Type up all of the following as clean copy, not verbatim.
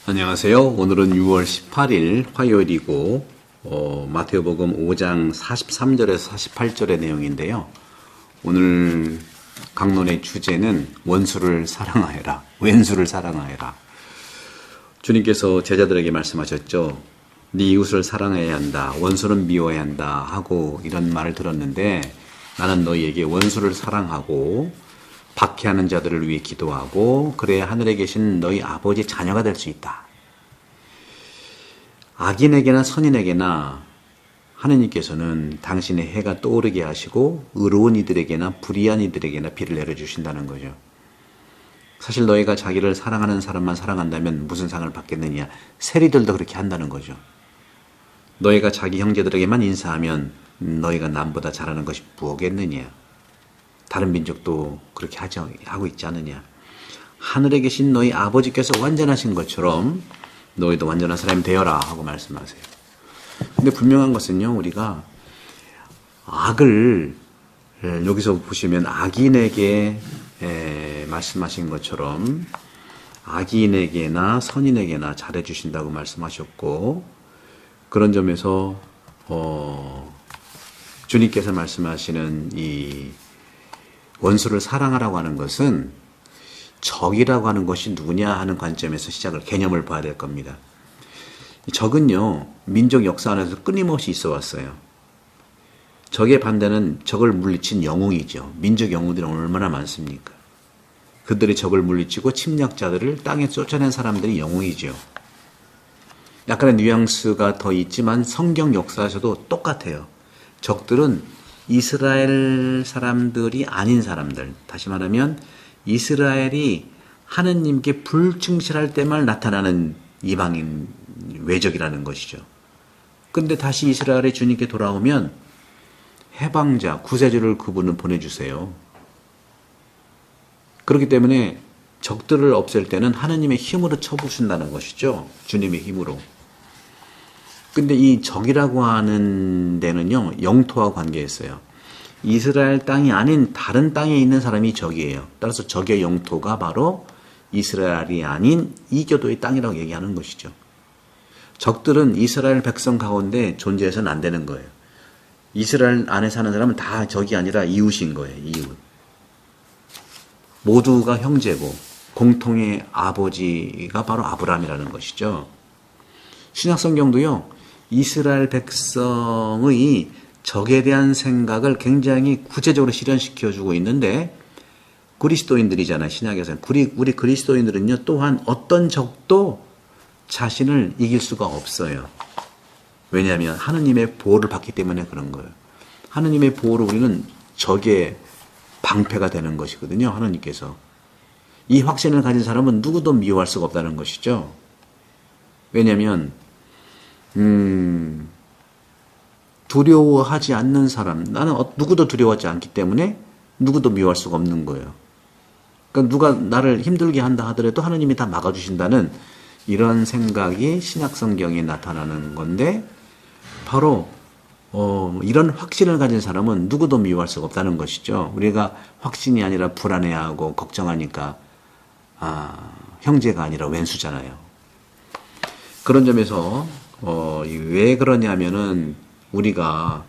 안녕하세요. 오늘은 6월 18일 화요일이고 마태복음 5장 43절에서 48절의 내용인데요. 오늘 강론의 주제는 원수를 사랑하여라. 왼수를 사랑하여라. 주님께서 제자들에게 말씀하셨죠. 네 이웃을 사랑해야 한다. 원수는 미워해야 한다. 하고 이런 말을 들었는데 나는 너희에게 원수를 사랑하고 박해하는 자들을 위해 기도하고 그래야 하늘에 계신 너희 아버지 자녀가 될 수 있다. 악인에게나 선인에게나 하느님께서는 당신의 해가 떠오르게 하시고 의로운 이들에게나 불의한 이들에게나 비를 내려주신다는 거죠. 사실 너희가 자기를 사랑하는 사람만 사랑한다면 무슨 상을 받겠느냐. 세리들도 그렇게 한다는 거죠. 너희가 자기 형제들에게만 인사하면 너희가 남보다 잘하는 것이 무엇겠느냐. 다른 민족도 그렇게 하고 있지 않느냐. 하늘에 계신 너희 아버지께서 완전하신 것처럼 너희도 완전한 사람이 되어라 하고 말씀하세요. 근데 분명한 것은요, 우리가 악을 여기서 보시면 악인에게 말씀하신 것처럼 악인에게나 선인에게나 잘해주신다고 말씀하셨고, 그런 점에서 주님께서 말씀하시는 이 원수를 사랑하라고 하는 것은 적이라고 하는 것이 누구냐 하는 관점에서 개념을 봐야 될 겁니다. 적은요, 민족 역사 안에서 끊임없이 있어 왔어요. 적의 반대는 적을 물리친 영웅이죠. 민족 영웅들이 얼마나 많습니까? 그들이 적을 물리치고 침략자들을 땅에 쫓아낸 사람들이 영웅이죠. 약간의 뉘앙스가 더 있지만 성경 역사에서도 똑같아요. 적들은 이스라엘 사람들이 아닌 사람들, 다시 말하면 이스라엘이 하느님께 불충실할 때만 나타나는 이방인 외적이라는 것이죠. 근데 다시 이스라엘이 주님께 돌아오면 해방자, 구세주를 그분은 보내주세요. 그렇기 때문에 적들을 없앨 때는 하느님의 힘으로 쳐부순다는 것이죠. 주님의 힘으로. 근데 이 적이라고 하는 데는요, 영토와 관계했어요. 이스라엘 땅이 아닌 다른 땅에 있는 사람이 적이에요. 따라서 적의 영토가 바로 이스라엘이 아닌 이교도의 땅이라고 얘기하는 것이죠. 적들은 이스라엘 백성 가운데 존재해서는 안 되는 거예요. 이스라엘 안에 사는 사람은 다 적이 아니라 이웃인 거예요. 이웃. 모두가 형제고 공통의 아버지가 바로 아브라함이라는 것이죠. 신약성경도요, 이스라엘 백성의 적에 대한 생각을 굉장히 구체적으로 실현시켜주고 있는데, 그리스도인들이잖아요. 신약에서는. 우리 그리스도인들은요, 또한 어떤 적도 자신을 이길 수가 없어요. 왜냐하면 하느님의 보호를 받기 때문에 그런 거예요. 하느님의 보호로 우리는 적의 방패가 되는 것이거든요. 하느님께서. 이 확신을 가진 사람은 누구도 미워할 수가 없다는 것이죠. 왜냐하면 두려워하지 않는 사람, 나는 누구도 두려워하지 않기 때문에 누구도 미워할 수가 없는 거예요. 그러니까 누가 나를 힘들게 한다 하더라도 하느님이 다 막아주신다는 이런 생각이 신약성경에 나타나는 건데, 바로 이런 확신을 가진 사람은 누구도 미워할 수가 없다는 것이죠. 우리가 확신이 아니라 불안해하고 걱정하니까 형제가 아니라 왼수잖아요. 그런 점에서 왜 그러냐면은 우리가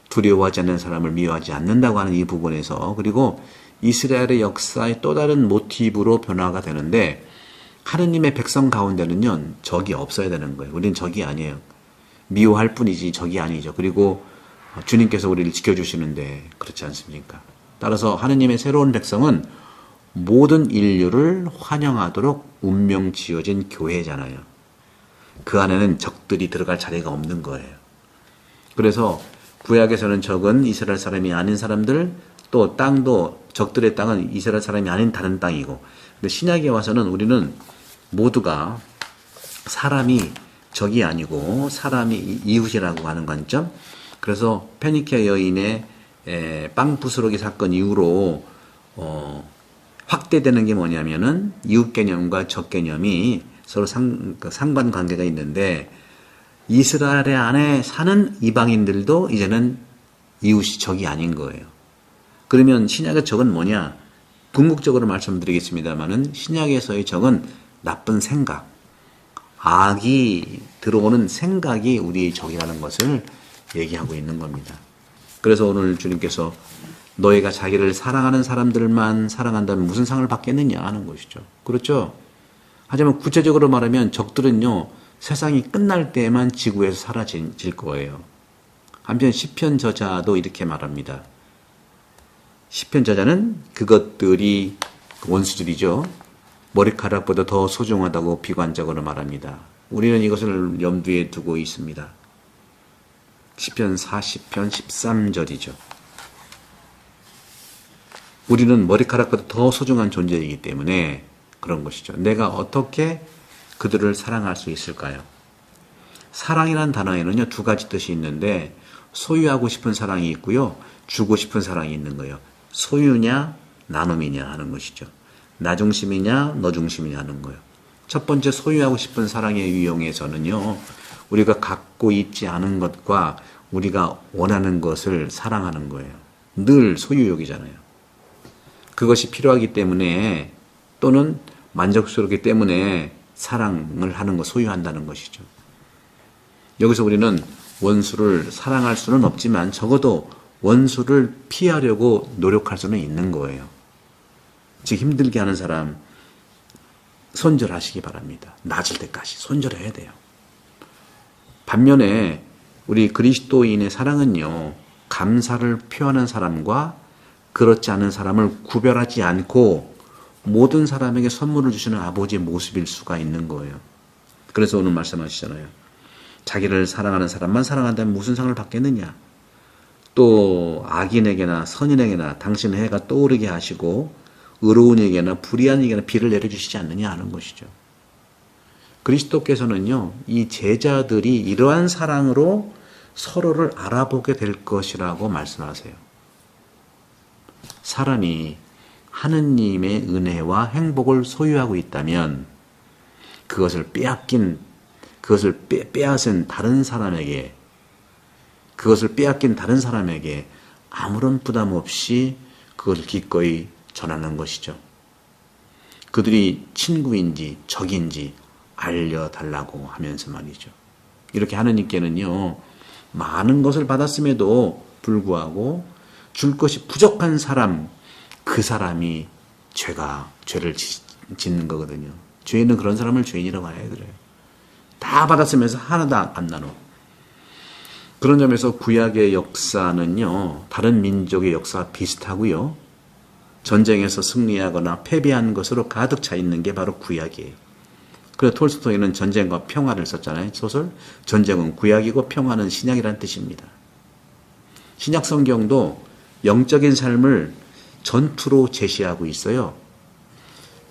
두려워하지 않는 사람을 미워하지 않는다고 하는 이 부분에서, 그리고 이스라엘의 역사의 또 다른 모티브로 변화가 되는데, 하느님의 백성 가운데는요, 적이 없어야 되는 거예요. 우리는 적이 아니에요. 미워할 뿐이지 적이 아니죠. 그리고 주님께서 우리를 지켜주시는데 그렇지 않습니까? 따라서 하느님의 새로운 백성은 모든 인류를 환영하도록 운명 지어진 교회잖아요. 그 안에는 적들이 들어갈 자리가 없는 거예요. 그래서 구약에서는 적은 이스라엘 사람이 아닌 사람들, 또 땅도 적들의 땅은 이스라엘 사람이 아닌 다른 땅이고, 근데 신약에 와서는 우리는 모두가 사람이 적이 아니고 사람이 이웃이라고 하는 관점. 그래서 페니키아 여인의 빵 부스러기 사건 이후로 확대되는 게 뭐냐면은 이웃 개념과 적 개념이 서로 상반관계가 있는데, 이스라엘 안에 사는 이방인들도 이제는 이웃이 적이 아닌 거예요. 그러면 신약의 적은 뭐냐? 궁극적으로 말씀드리겠습니다만은 신약에서의 적은 나쁜 생각, 악이 들어오는 생각이 우리의 적이라는 것을 얘기하고 있는 겁니다. 그래서 오늘 주님께서 너희가 자기를 사랑하는 사람들만 사랑한다면 무슨 상을 받겠느냐 하는 것이죠. 그렇죠? 하지만 구체적으로 말하면 적들은요, 세상이 끝날 때에만 지구에서 사라질 거예요. 한편 시편 저자도 이렇게 말합니다. 시편 저자는 그것들이 원수들이죠. 머리카락보다 더 소중하다고 비관적으로 말합니다. 우리는 이것을 염두에 두고 있습니다. 시편 40편 13절이죠. 우리는 머리카락보다 더 소중한 존재이기 때문에 그런 것이죠. 내가 어떻게 그들을 사랑할 수 있을까요? 사랑이라는 단어에는요, 두 가지 뜻이 있는데 소유하고 싶은 사랑이 있고요, 주고 싶은 사랑이 있는 거예요. 소유냐 나눔이냐 하는 것이죠. 나 중심이냐 너 중심이냐 하는 거예요. 첫 번째 소유하고 싶은 사랑의 유형에서는요, 우리가 갖고 있지 않은 것과 우리가 원하는 것을 사랑하는 거예요. 늘 소유욕이잖아요. 그것이 필요하기 때문에 또는 만족스럽기 때문에 사랑을 하는 것, 소유한다는 것이죠. 여기서 우리는 원수를 사랑할 수는 없지만 적어도 원수를 피하려고 노력할 수는 있는 거예요. 즉 힘들게 하는 사람 손절하시기 바랍니다. 낮을 때까지 손절해야 돼요. 반면에 우리 그리스도인의 사랑은요, 감사를 표하는 사람과 그렇지 않은 사람을 구별하지 않고 모든 사람에게 선물을 주시는 아버지의 모습일 수가 있는 거예요. 그래서 오늘 말씀하시잖아요. 자기를 사랑하는 사람만 사랑한다면 무슨 상을 받겠느냐. 또 악인에게나 선인에게나 당신의 해가 떠오르게 하시고 의로운 이에게나 불의한 이에게나 비를 내려주시지 않느냐 하는 것이죠. 그리스도께서는요, 이 제자들이 이러한 사랑으로 서로를 알아보게 될 것이라고 말씀하세요. 사람이 하느님의 은혜와 행복을 소유하고 있다면 그것을 빼앗은 다른 사람에게, 그것을 빼앗긴 다른 사람에게 아무런 부담 없이 그것을 기꺼이 전하는 것이죠. 그들이 친구인지 적인지 알려달라고 하면서 말이죠. 이렇게 하느님께는요, 많은 것을 받았음에도 불구하고 줄 것이 부족한 사람, 그 사람이 죄를 짓는 거거든요. 죄인은 그런 사람을 죄인이라고 안 해드려요. 다 받았으면서 하나도 안 나눠. 그런 점에서 구약의 역사는요, 다른 민족의 역사와 비슷하고요, 전쟁에서 승리하거나 패배한 것으로 가득 차 있는 게 바로 구약이에요. 그래서 톨스토이는 전쟁과 평화를 썼잖아요. 소설. 전쟁은 구약이고 평화는 신약이라는 뜻입니다. 신약 성경도 영적인 삶을 전투로 제시하고 있어요.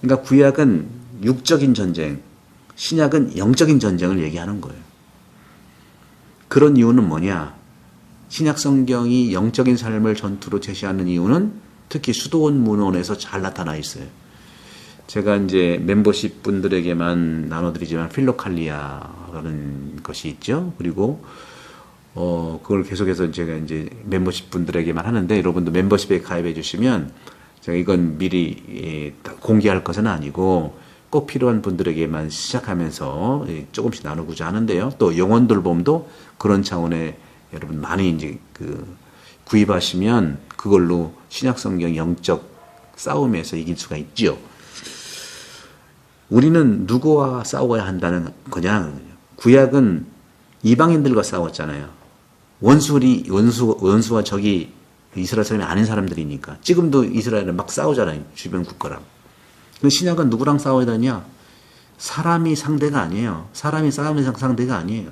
그러니까 구약은 육적인 전쟁, 신약은 영적인 전쟁을 얘기하는 거예요. 그런 이유는 뭐냐? 신약 성경이 영적인 삶을 전투로 제시하는 이유는 특히 수도원 문헌에서 잘 나타나 있어요. 제가 이제 멤버십 분들에게만 나눠드리지만 필로칼리아라는 것이 있죠. 그리고 그걸 계속해서 제가 이제 멤버십 분들에게만 하는데, 여러분도 멤버십에 가입해 주시면 제가 이건 미리 공개할 것은 아니고 꼭 필요한 분들에게만 시작하면서 조금씩 나누고자 하는데요. 또 영혼돌봄도 그런 차원의 여러분 많이 이제 구입하시면 그걸로 신약성경 영적 싸움에서 이길 수가 있죠. 우리는 누구와 싸워야 한다는 거냐? 구약은 이방인들과 싸웠잖아요. 원수와 적이 이스라엘 사람이 아닌 사람들이니까. 지금도 이스라엘은 막 싸우잖아요. 주변 국가랑. 근데 신약은 누구랑 싸워야 되냐? 사람이 상대가 아니에요. 사람이 싸우는 상대가 아니에요.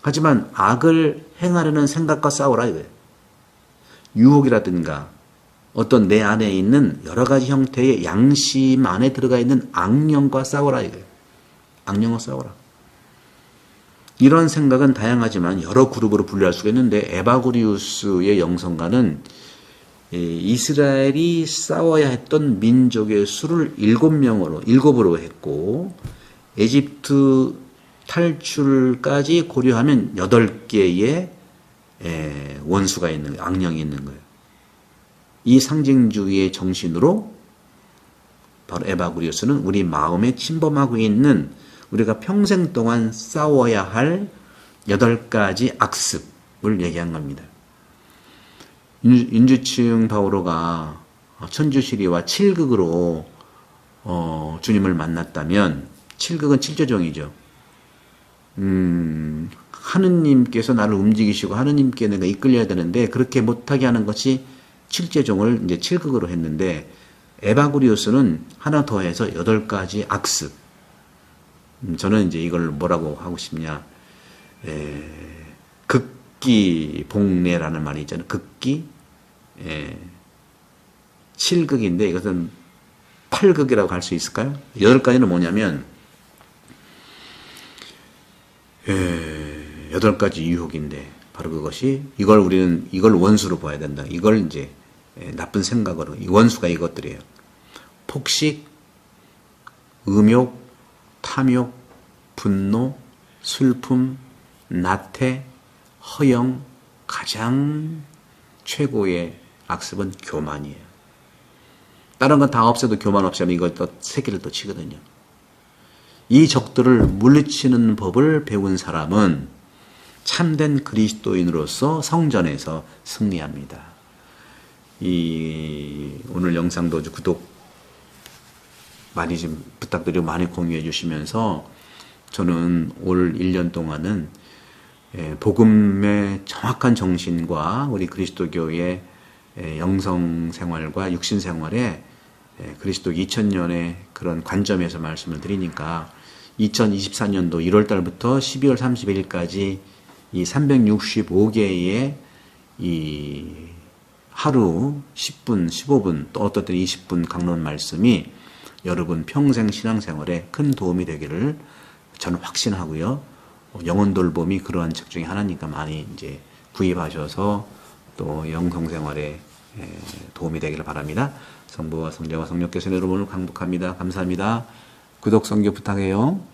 하지만 악을 행하려는 생각과 싸우라 이거예요. 유혹이라든가 어떤 내 안에 있는 여러 가지 형태의 양심 안에 들어가 있는 악령과 싸우라 이거예요. 악령과 싸우라. 이런 생각은 다양하지만 여러 그룹으로 분류할 수가 있는데, 에바구리우스의 영성가는 이스라엘이 싸워야 했던 민족의 수를 7으로 했고, 에집트 탈출까지 고려하면 8개의 원수가 있는 거예요. 악령이 있는 거예요. 이 상징주의의 정신으로 바로 에바구리우스는 우리 마음에 침범하고 있는 우리가 평생 동안 싸워야 할 8가지 악습을 얘기한 겁니다. 인주층 바오로가 천주시리와 칠극으로 주님을 만났다면, 칠극은 칠조종이죠. 하느님께서 나를 움직이시고 하느님께 내가 이끌려야 되는데 그렇게 못하게 하는 것이 칠제종을 이제 칠극으로 했는데, 에바구리오스는 하나 더해서 8가지 악습. 저는 이제 이걸 뭐라고 하고 싶냐, 극기 복례라는 말이 있잖아요. 극기, 칠극인데 이것은 8극이라고 할 수 있을까요? 8가지는 뭐냐면, 8가지 유혹인데, 바로 그것이, 우리는 이걸 원수로 봐야 된다. 이걸 이제 나쁜 생각으로, 이 원수가 이것들이에요. 폭식, 음욕, 탐욕, 분노, 슬픔, 나태, 허영, 가장 최고의 악습은 교만이에요. 다른 건 다 없애도 교만 없애면 이걸 또 새끼를 또 치거든요. 이 적들을 물리치는 법을 배운 사람은 참된 그리스도인으로서 성전에서 승리합니다. 오늘 영상도 구독 많이 좀 부탁드리고 많이 공유해 주시면서, 저는 올 1년 동안은 복음의 정확한 정신과 우리 그리스도교의 영성 생활과 육신 생활에 그리스도 2000년의 그런 관점에서 말씀을 드리니까, 2024년도 1월 달부터 12월 31일까지 이 365개의 이 하루 10분, 15분, 또 어떨 때 20분 강론 말씀이 여러분 평생 신앙생활에 큰 도움이 되기를 저는 확신하고요. 영혼 돌봄이 그러한 책 중에 하나니까 많이 이제 구입하셔서 또 영성생활에 도움이 되기를 바랍니다. 성부와 성자와 성령께서 여러분을 강복합니다. 감사합니다. 구독, 선교 부탁해요.